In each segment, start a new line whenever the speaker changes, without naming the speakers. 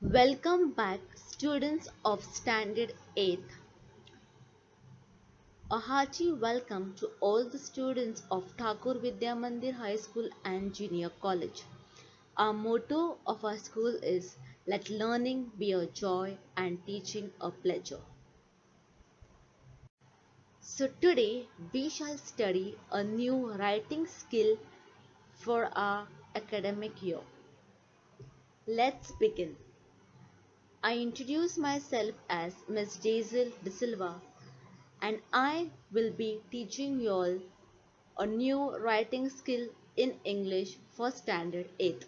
Welcome back, students of Standard 8th. A hearty welcome to all the students of Thakur Vidya Mandir High School and Junior College. Our motto of our school is "Let learning be a joy and teaching a pleasure." So today we shall study a new writing skill for our academic year. Let's begin. I introduce myself as Ms.Dezal de Silva, and I will be teaching you all a new writing skill in English for Standard 8.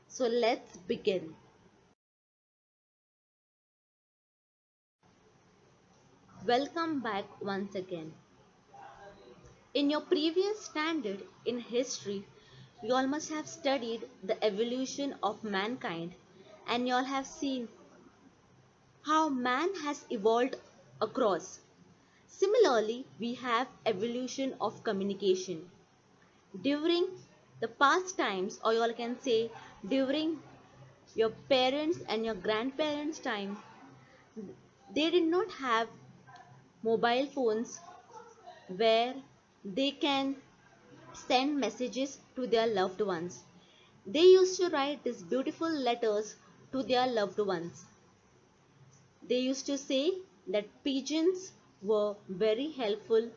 So let's begin. Welcome back once again. In your previous standard in history, you all must have studied the evolution of mankind, and you all have seen how man has evolved across. Similarly, we have evolution of communication. During the past times, or you all can say during your parents and your grandparents' time, they did not have mobile phones where they can send messages to their loved ones. They used to write these beautiful letters to their loved ones. They used to say that pigeons were very helpful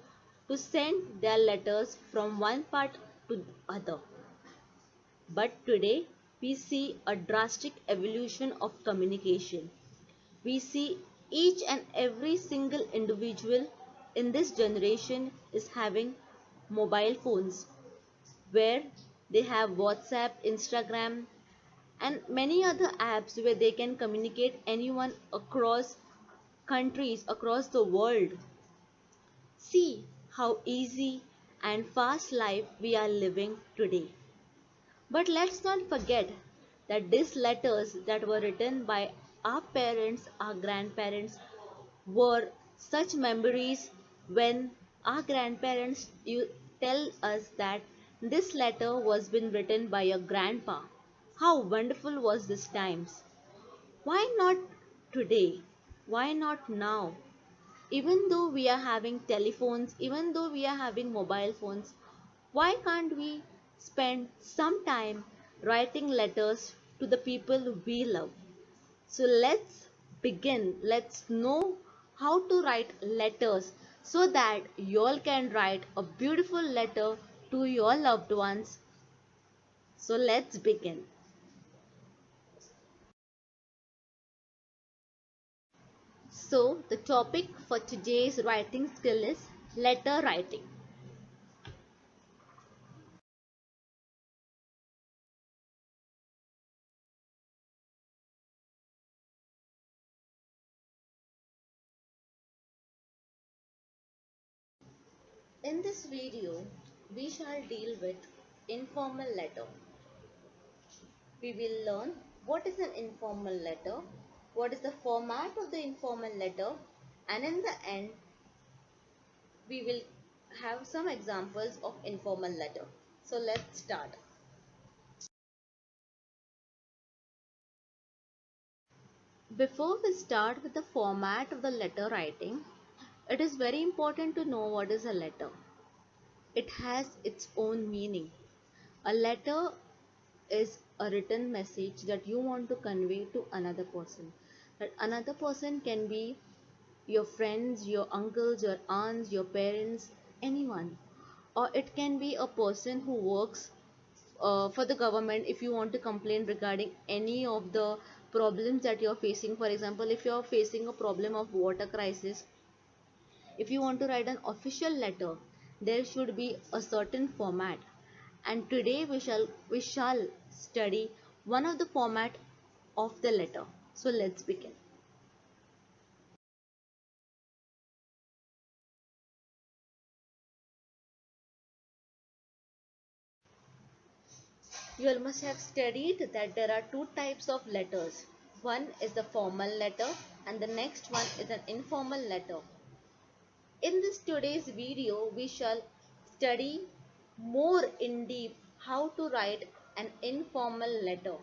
to send their letters from one part to the other. But today we see a drastic evolution of communication. We see each and every single individual in this generation is having mobile phones where they have WhatsApp, Instagram, and many other apps where they can communicate anyone across countries, across the world. See how easy and fast life we are living today. But let's not forget that these letters that were written by our parents, our grandparents, were such memories when our grandparents you tell us that this letter was been written by your grandpa. How wonderful was this times. Why not today? Why not now? Even though we are having telephones, even though we are having mobile phones, why can't we spend some time writing letters to the people we love? So let's begin. Let's know how to write letters so that you all can write a beautiful letter to your loved ones. So let's begin. So the topic for today's writing skill is letter writing. In this video, we shall deal with informal letter. We will learn what is an informal letter, what is the format of the informal letter, and in the end, we will have some examples of informal letter. So let's start. Before we start with the format of the letter writing, it is very important to know what is a letter. It has its own meaning. A letter is a written message that you want to convey to another person. That another person can be your friends, your uncles, your aunts, your parents, anyone. Or it can be a person who works for the government if you want to complain regarding any of the problems that you're facing. For example, if you're facing a problem of water crisis, if you want to write an official letter, there should be a certain format. And today we shall study one of the format of the letter. So let's begin. You all must have studied that there are two types of letters. One is the formal letter and the next one is an informal letter. In this today's video, we shall study more in deep how to write an informal letter.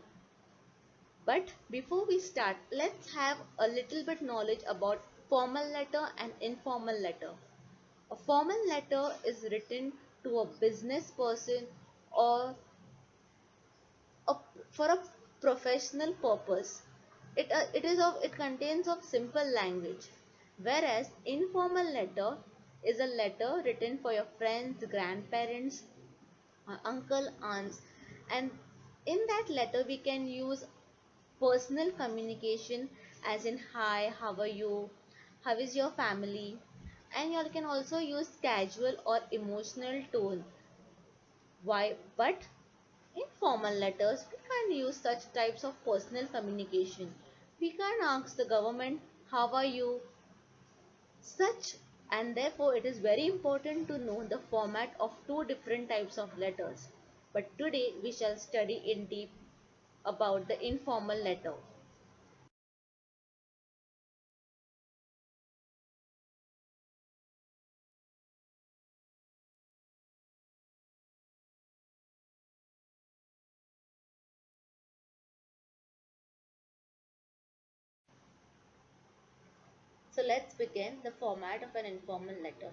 But before we start, let's have a little bit knowledge about formal letter and informal letter. A formal letter is written to a business person or a, for a professional purpose. It contains of simple language, whereas informal letter is a letter written for your friends, grandparents, uncle, aunts, and in that letter we can use personal communication as in hi, how are you, how is your family, and you can also use casual or emotional tone. Why? But in formal letters, we can't use such types of personal communication. We can't ask the government, how are you? Such, and therefore it is very important to know the format of two different types of letters. But today we shall study in deep about the informal letter. So let's begin the format of an informal letter.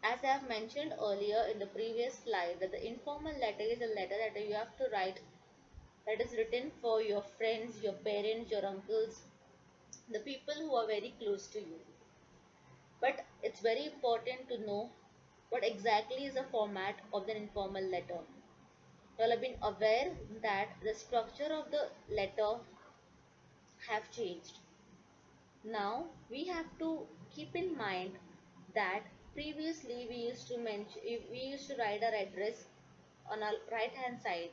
As I have mentioned earlier in the previous slide that the informal letter is a letter that you have to write, that is written for your friends, your parents, your uncles, the people who are very close to you. But it's very important to know what exactly is the format of the informal letter. You all have been aware that the structure of the letter have changed. Now we have to keep in mind that previously we used to write our address on our right hand side,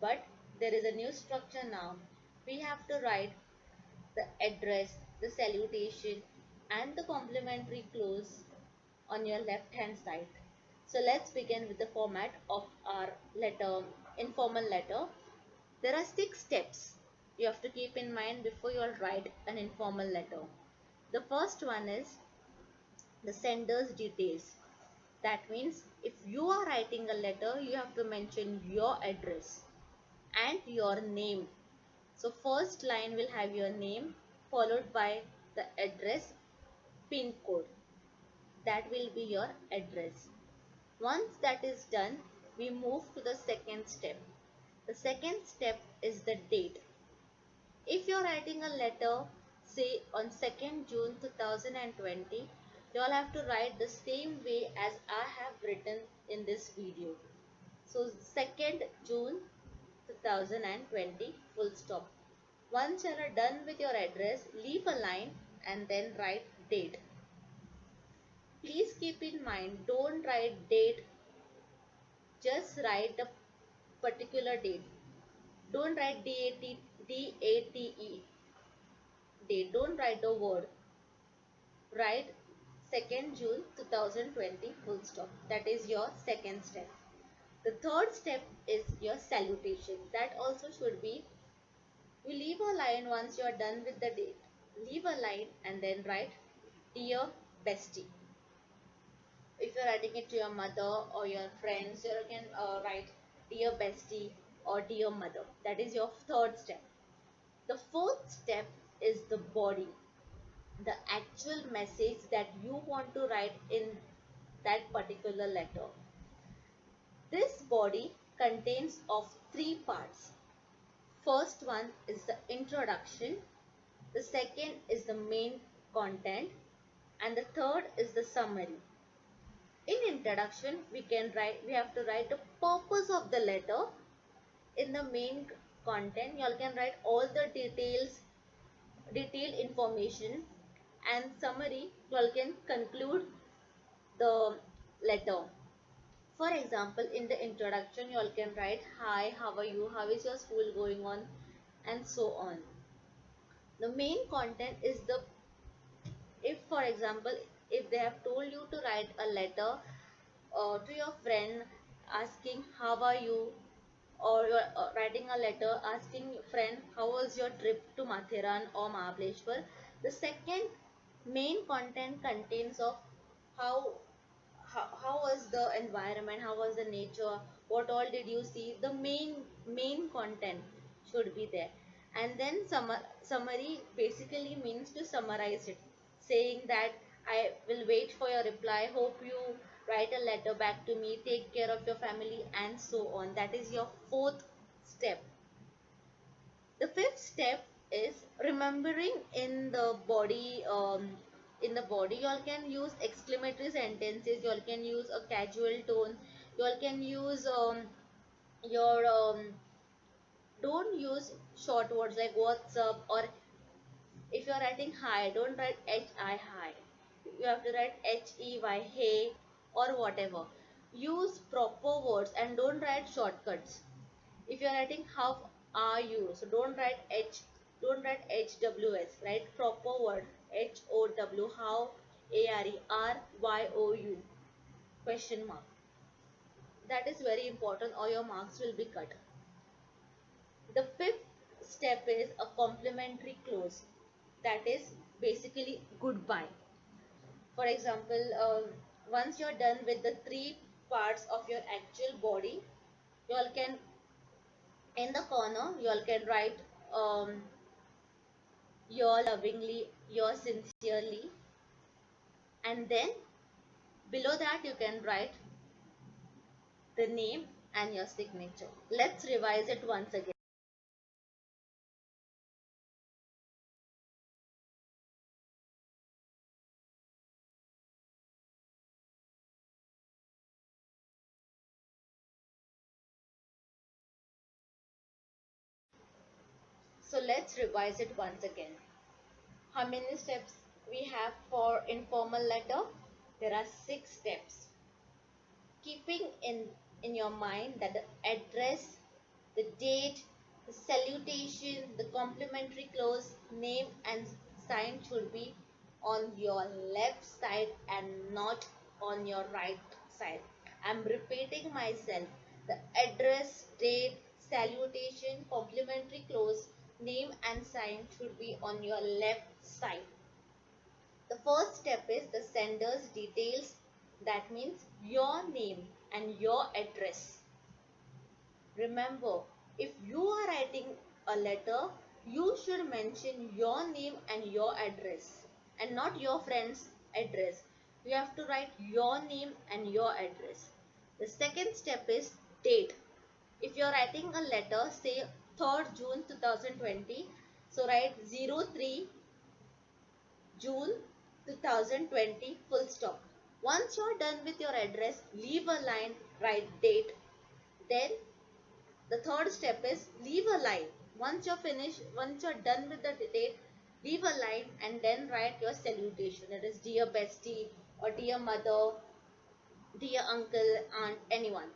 but there is a new structure now. We have to write the address, the salutation, and the complimentary close on your left hand side. So let's begin with the format of our letter, informal letter. There are 6 steps you have to keep in mind before you write an informal letter. The first one is the sender's details. That means if you are writing a letter, you have to mention your address and your name. So first line will have your name followed by the address, pin code. That will be your address. Once that is done, we move to the second step. The second step is the date. If you're writing a letter, say on 2nd June 2020, you all have to write the same way as I have written in this video. So 2nd June 2020, full stop. Once you are done with your address, leave a line and then write date. Please keep in mind, don't write date, just write the particular date. Don't write D-A-T-E, date. Don't write the word. Write 2nd June 2020 full stop. That is your second step. The third step is your salutation. That also should be, you leave a line once you are done with the date. Leave a line and then write dear bestie. If you are writing it to your mother or your friends, you can write dear bestie or dear mother. That is your third step. The fourth step is the body, the actual message that you want to write in that particular letter. This body contains of 3 parts. First one is the introduction, the second is the main content, and the third is the summary. In introduction, we have to write the purpose of the letter. In the main content, you all can write all the detailed information, and summary, you all can conclude the letter. For example, in the introduction, you all can write hi, how are you, how is your school going on, and so on. The main content is the, if for example, if they have told you to write a letter to your friend asking how are you, or you're writing a letter asking friend how was your trip to Mathiran or Mahabaleshwar, the second main content contains of how, how was the environment, how was the nature, what all did you see, the main content should be there. And then summary basically means to summarize it, saying that I will wait for your reply, hope you write a letter back to me, take care of your family, and so on. That is your fourth step. The fifth step is remembering in the body. In the body, you all can use exclamatory sentences, you all can use a casual tone, you all can use your don't use short words like what's up, or if you're writing hi, don't write hi hi. You have to write hey, hey, or whatever. Use proper words and don't write shortcuts. If you're writing how are you, so don't write hws. Write proper word how, how, are you, question mark. That is very important, or your marks will be cut. The fifth step is a complimentary close. That is basically goodbye. For example, once you're done with the three parts of your actual body, you all can, in the corner, you all can write your lovingly, your sincerely, and then below that you can write the name and your signature. Let's revise it once again. So let's revise it once again. How many steps we have for informal letter? There are 6 steps. Keeping in your mind that the address, the date, the salutation, the complimentary close, name and sign should be on your left side and not on your right side. I'm repeating myself. The address, date, salutation, complimentary close, name and sign should be on your left side. The first step is the sender's details. That means your name and your address. Remember, if you are writing a letter, you should mention your name and your address and not your friend's address. You have to write your name and your address. The second step is date. If you are writing a letter, say 3rd June 2020, so write 03 June 2020 full stop. Once you are done with your address, leave a line, write date. Then the third step is leave a line. Once you're finished, once you're done with the date, leave a line and then write your salutation. That is dear bestie or dear mother, dear uncle, aunt, anyone.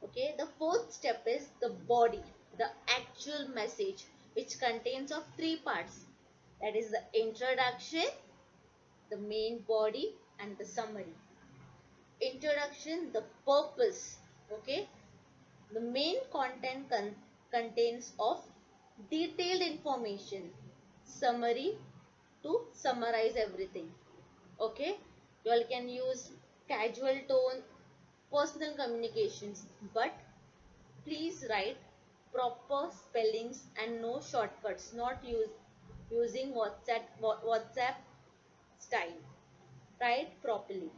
Okay, the fourth step is the body, the actual message, which contains of 3 parts. That is the introduction, the main body and the summary. Introduction, the purpose. Okay, the main content contains of detailed information. Summary, to summarize everything. Okay, you all can use casual tone, personal communications, but please write proper spellings and no shortcuts, not using WhatsApp style. Write properly.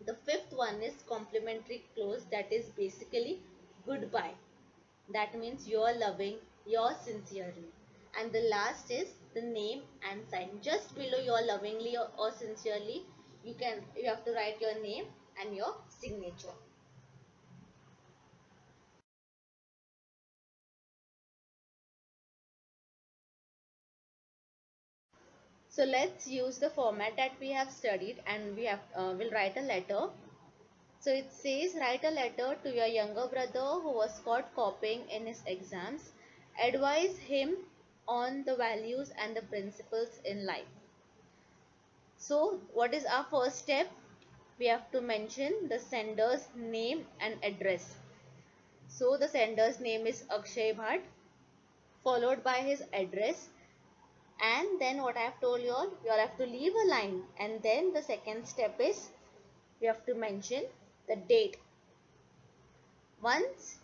The fifth one is complimentary close, that is basically goodbye. That means you're loving, you're sincerely. And the last is the name and sign. Just below your lovingly or sincerely, you have to write your name and your signature. So let's use the format that we have studied, and we'll write a letter. So it says, write a letter to your younger brother who was caught copying in his exams. Advise him on the values and the principles in life. So what is our first step? We have to mention the sender's name and address. So the sender's name is Akshay Bhatt, followed by his address. And then what I have told you all have to leave a line. And then the second step is we have to mention the date. Once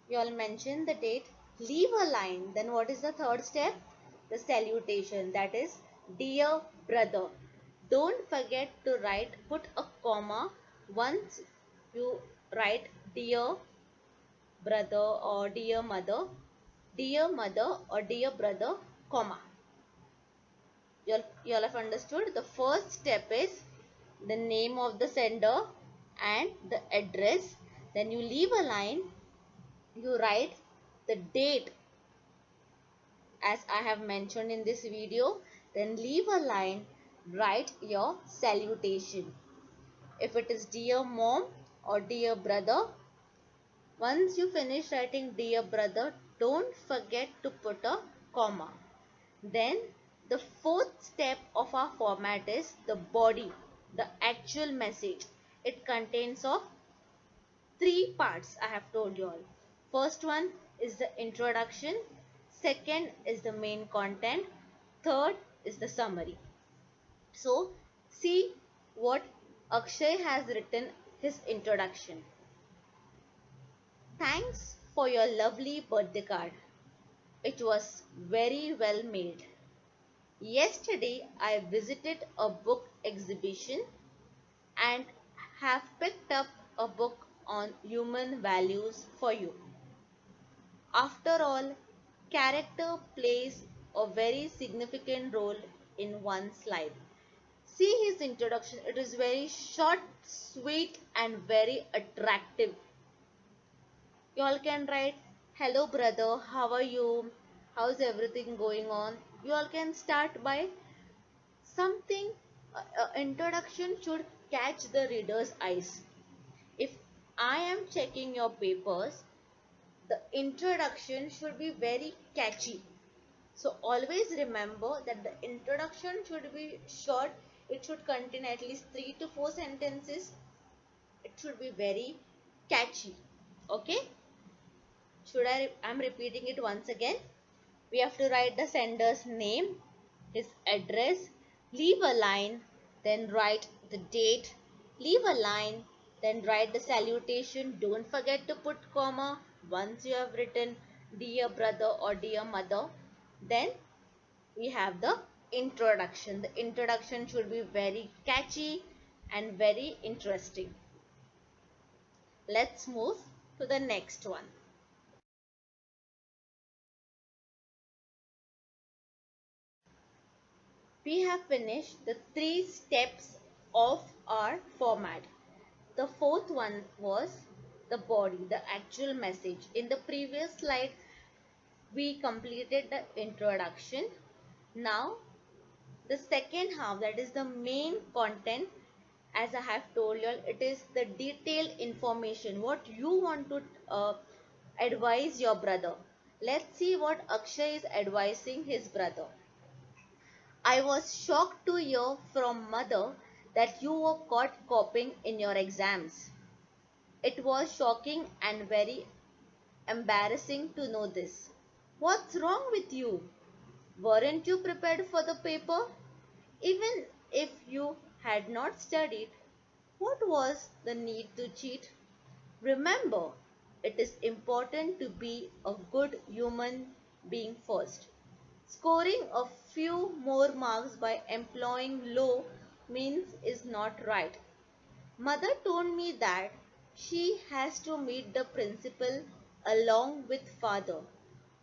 you all mention the date, leave a line. Then what is the third step? The salutation, that is dear brother. Don't forget to write, put a comma once you write dear brother or dear mother or dear brother, comma. You all have understood. The first step is the name of the sender and the address. Then you leave a line, you write the date as I have mentioned in this video. Then leave a line, write your salutation. If it is dear mom or dear brother, once you finish writing dear brother, don't forget to put a comma. Then the fourth step of our format is the body, the actual message. It contains of three parts I have told you all. First one is the introduction, second is the main content, third is the summary. So see what Akshay has written his introduction. Thanks for your lovely birthday card. It was very well made. Yesterday I visited a book exhibition and have picked up a book on human values for you. After all, character plays a very significant role in one's life. See his introduction. It is very short, sweet and very attractive. You all can write, hello brother, how are you? How's everything going on? You all can start by something. Introduction should catch the reader's eyes. If I am checking your papers, the introduction should be very catchy. So always remember that the introduction should be short. It should contain at least 3 to 4 sentences. It should be very catchy. Okay? I'm repeating it once again. We have to write the sender's name, his address, leave a line, then write the date, leave a line, then write the salutation. Don't forget to put comma once you have written dear brother or dear mother. Then we have the introduction. The introduction should be very catchy and very interesting. Let's move to the next one. We have finished the 3 steps of our format. The fourth one was the body, the actual message. In the previous slide, we completed the introduction. Now, the second half, that is the main content, as I have told you, it is the detailed information, what you want to advise your brother. Let's see what Akshay is advising his brother. I was shocked to hear from mother that you were caught copying in your exams. It was shocking and very embarrassing to know this. What's wrong with you? Weren't you prepared for the paper? Even if you had not studied, what was the need to cheat? Remember, it is important to be a good human being first. Scoring a few more marks by employing low means is not right. Mother told me that she has to meet the principal along with father.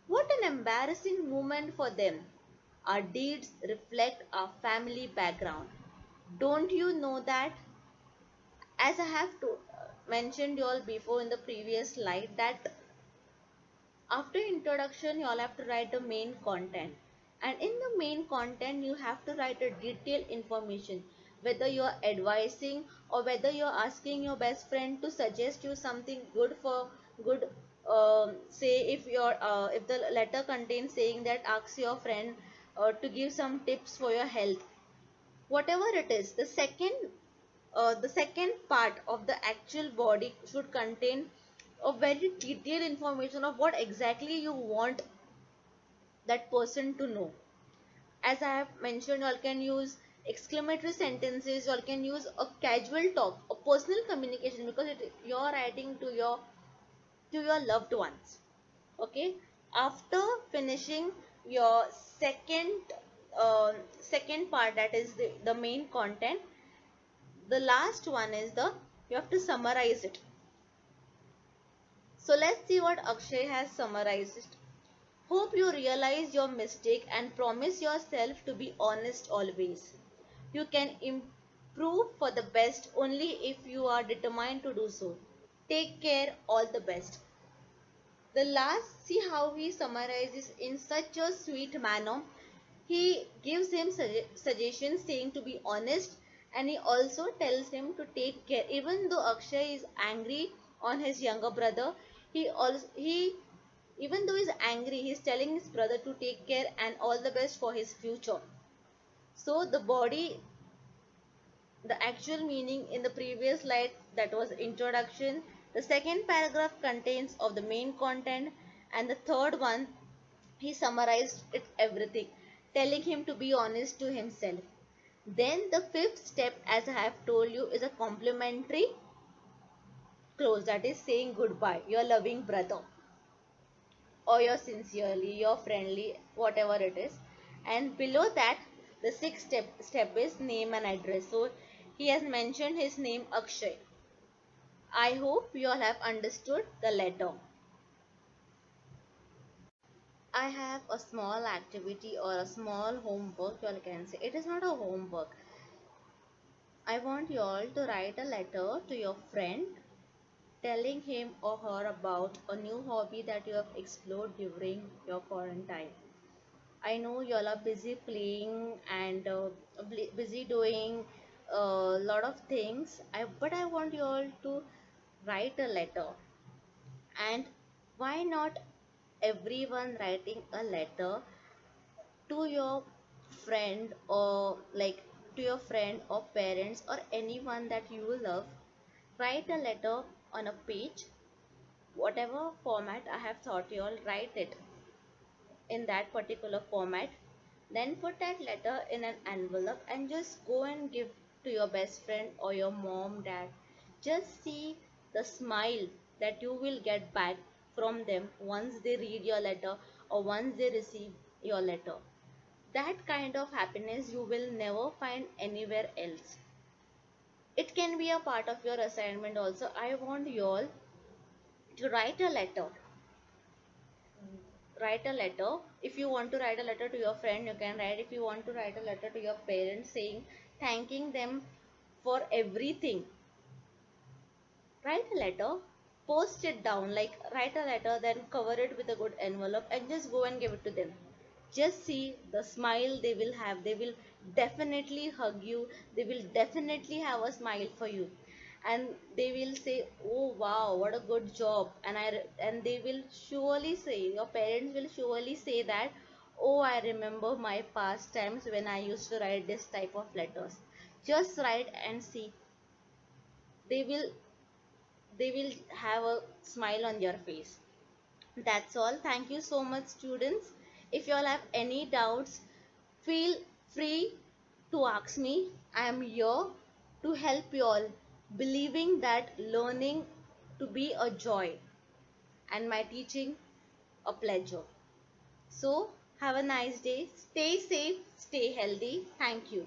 What an embarrassing moment for them. Our deeds reflect our family background. Don't you know that? As I have mentioned you all before in the previous slide, that after introduction you all have to write the main content, and in the main content you have to write a detailed information, whether you are advising or whether you are asking your best friend to suggest you something good for good. Say if the letter contains saying that ask your friend to give some tips for your health, whatever it is, the second part of the actual body should contain a very detailed information of what exactly you want that person to know. As I have mentioned, you all can use exclamatory sentences, you all can use a casual talk, a personal communication, because you're writing to your loved ones. Okay, After finishing your second part, that is the main content, the last one is you have to summarize it. So let's see what Akshay has summarized. Hope you realize your mistake and promise yourself to be honest always. You can improve for the best only if you are determined to do so. Take care, all the best. The last, see how he summarizes in such a sweet manner. He gives him suggestions saying to be honest, and he also tells him to take care. Even though Akshay is angry on his younger brother, he even though he's angry, he's telling his brother to take care and all the best for his future. So the actual meaning in the previous slide, that was introduction. The second paragraph contains of the main content, and the third one, he summarized it everything, telling him to be honest to himself. Then the fifth step, as I have told you, is a complimentary close, that is saying goodbye, your loving brother, or your sincerely, your friendly, whatever it is. And below that, the sixth step is name and address. So he has mentioned his name Akshay. I hope you all have understood the letter. I have a small activity or a small homework, you all can say. It is not a homework. I want you all to write a letter to your friend telling him or her about a new hobby that you have explored during your quarantine. I know you all are busy playing and busy doing a lot of things. But I want you all to write a letter. And why not everyone writing a letter to your friend, or like to your friend or parents or anyone that you love? Write a letter on a page, whatever format I have thought, you all write it in that particular format, then put that letter in an envelope and just go and give to your best friend or your mom, dad. Just see the smile that you will get back from them once they read your letter or once they receive your letter. That kind of happiness you will never find anywhere else. It can be a part of your assignment also. I want you all to write a letter. Write a letter. If you want to write a letter to your friend, you can write. If you want to write a letter to your parents saying, thanking them for everything, write a letter, post it down, like write a letter, then cover it with a good envelope and just go and give it to them. Just see the smile they will have. They will definitely hug you. They will definitely have a smile for you, and they will say, oh wow, what a good job. And they will surely say, your parents will surely say that, oh, I remember my past times when I used to write this type of letters. Just write and see, they will they will have a smile on your face. That's all. Thank you so much, students. If you all have any doubts, feel free to ask me. I am here to help you all, believing that learning to be a joy and my teaching a pleasure. So, have a nice day. Stay safe, stay healthy. Thank you.